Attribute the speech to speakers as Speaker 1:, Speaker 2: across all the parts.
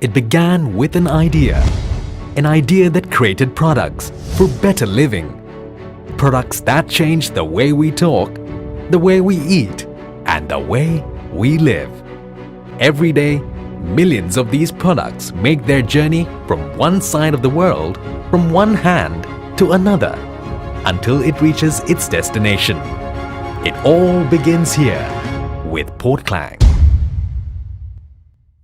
Speaker 1: It began with an idea that created products for better living. Products that change the way we talk, the way we eat, and the way we live. Every day, millions of these products make their journey from one side of the world, from one hand to another, until it reaches its destination. It all begins here with Port Kelang.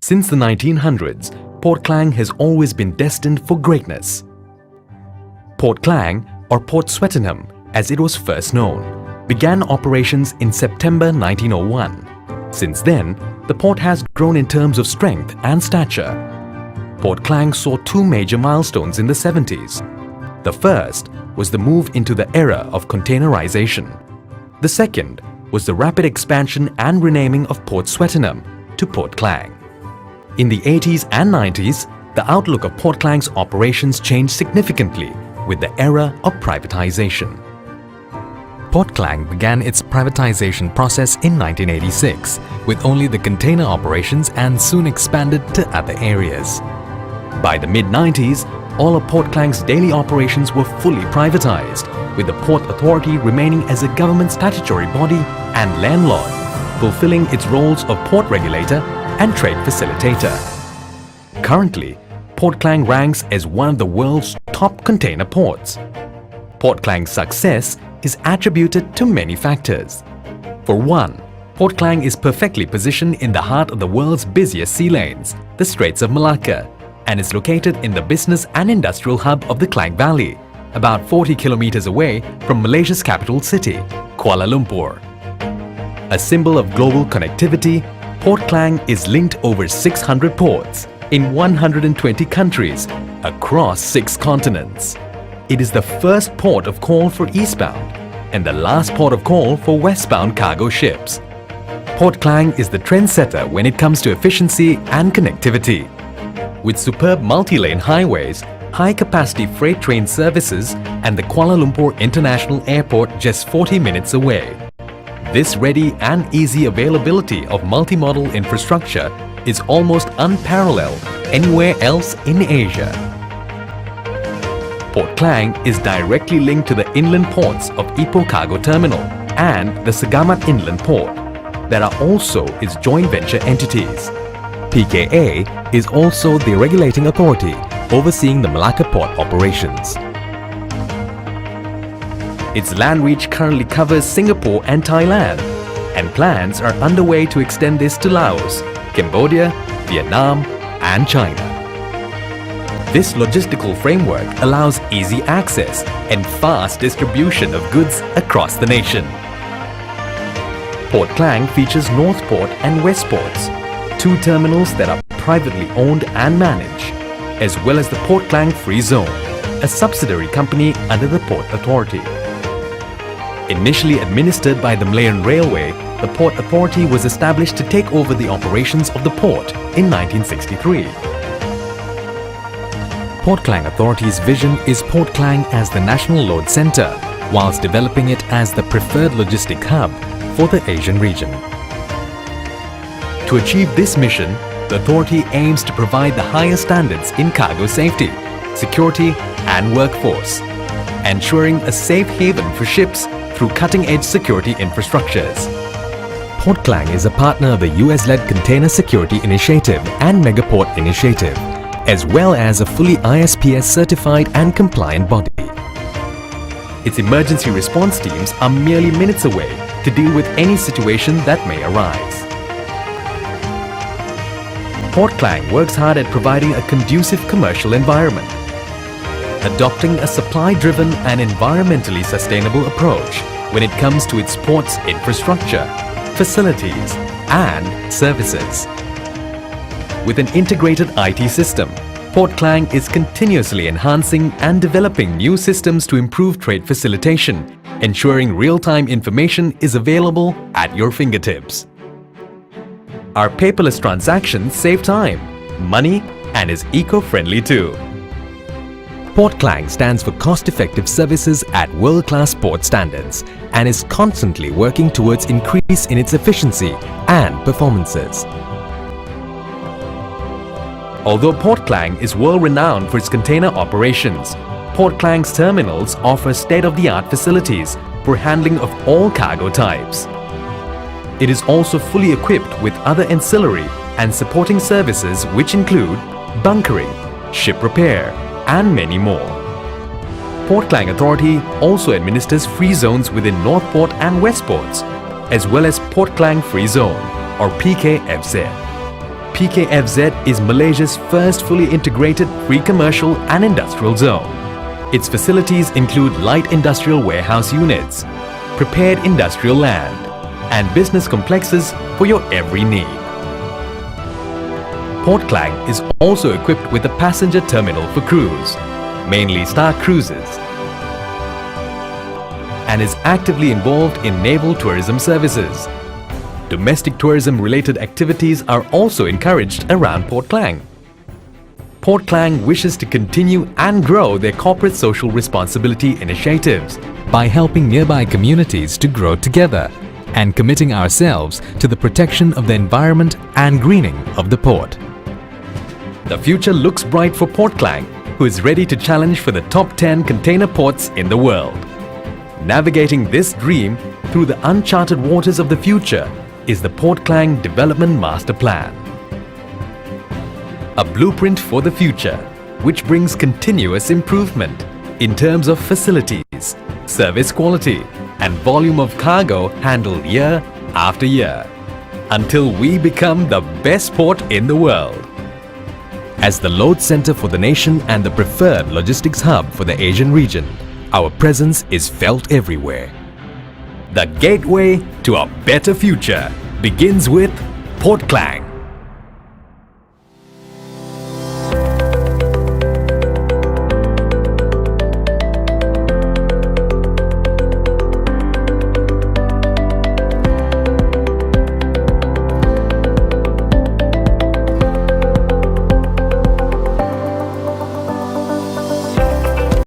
Speaker 1: Since the 1900s, Port Kelang has always been destined for greatness. Port Kelang, or Port Swettenham as it was first known, began operations in September 1901. Since then, the port has grown in terms of strength and stature. Port Kelang saw two major milestones in the 70s. The first was the move into the era of containerization. The second was the rapid expansion and renaming of Port Swettenham to Port Kelang. In the 80s and 90s, the outlook of Port Kelang's operations changed significantly with the era of privatization. Port Kelang began its privatization process in 1986 with only the container operations and soon expanded to other areas. By the mid-90s, all of Port Kelang's daily operations were fully privatized, with the Port Authority remaining as a government statutory body and landlord, fulfilling its roles of port regulator and trade facilitator. Currently, Port Kelang ranks as one of the world's top container ports. Port Kelang's success is attributed to many factors. For one, Port Kelang is perfectly positioned in the heart of the world's busiest sea lanes, the Straits of Malacca, and is located in the business and industrial hub of the Klang Valley, about 40 kilometers away from Malaysia's capital city, Kuala Lumpur. A symbol of global connectivity, Port Kelang is linked over 600 ports in 120 countries across 6 continents. It is the first port of call for eastbound and the last port of call for westbound cargo ships. Port Kelang is the trendsetter when it comes to efficiency and connectivity. With superb multi-lane highways, high-capacity freight train services and the Kuala Lumpur International Airport just 40 minutes away. This ready and easy availability of multimodal infrastructure is almost unparalleled anywhere else in Asia. Port Kelang is directly linked to the inland ports of Ipoh Cargo Terminal and the Segamat Inland Port that are also its joint venture entities. PKA is also the regulating authority overseeing the Malacca port operations. Its land reach currently covers Singapore and Thailand, and plans are underway to extend this to Laos, Cambodia, Vietnam, and China. This logistical framework allows easy access and fast distribution of goods across the nation. Port Kelang features North Port and West Ports, 2 terminals that are privately owned and managed, as well as the Port Kelang Free Zone, a subsidiary company under the Port Authority. Initially administered by the Malayan Railway, the Port Authority was established to take over the operations of the port in 1963. Port Kelang Authority's vision is Port Kelang as the national load centre, whilst developing it as the preferred logistic hub for the Asian region. To achieve this mission, the authority aims to provide the highest standards in cargo safety, security and workforce, ensuring a safe haven for ships through cutting-edge security infrastructures. Port Kelang is a partner of the US-led Container Security Initiative and Megaport Initiative, as well as a fully ISPS certified and compliant body. Its emergency response teams are merely minutes away to deal with any situation that may arise. Port Kelang works hard at providing a conducive commercial environment, adopting a supply-driven and environmentally sustainable approach when it comes to its port's infrastructure, facilities, and services. With an integrated IT system, Port Kelang is continuously enhancing and developing new systems to improve trade facilitation, ensuring real-time information is available at your fingertips. Our paperless transactions save time, money, and is eco-friendly too. Port Kelang stands for cost-effective services at world-class port standards and is constantly working towards increase in its efficiency and performances. Although Port Kelang is world-renowned for its container operations, Port Kelang's terminals offer state-of-the-art facilities for handling of all cargo types. It is also fully equipped with other ancillary and supporting services which include bunkering, ship repair, and many more. Port Kelang Authority also administers free zones within North Port and West Ports, as well as Port Kelang Free Zone, or PKFZ. PKFZ is Malaysia's first fully integrated free commercial and industrial zone. Its facilities include light industrial warehouse units, prepared industrial land, and business complexes for your every need. Port Kelang is also equipped with a passenger terminal for cruise, mainly Star Cruises, and is actively involved in naval tourism services. Domestic tourism-related activities are also encouraged around Port Kelang. Port Kelang wishes to continue and grow their corporate social responsibility initiatives by helping nearby communities to grow together and committing ourselves to the protection of the environment and greening of the port. The future looks bright for Port Kelang, who is ready to challenge for the top 10 container ports in the world. Navigating this dream through the uncharted waters of the future is the Port Kelang Development Master Plan. A blueprint for the future, which brings continuous improvement in terms of facilities, service quality, and volume of cargo handled year after year, until we become the best port in the world. As the load center for the nation and the preferred logistics hub for the Asian region, our presence is felt everywhere. The gateway to a better future begins with Port Kelang.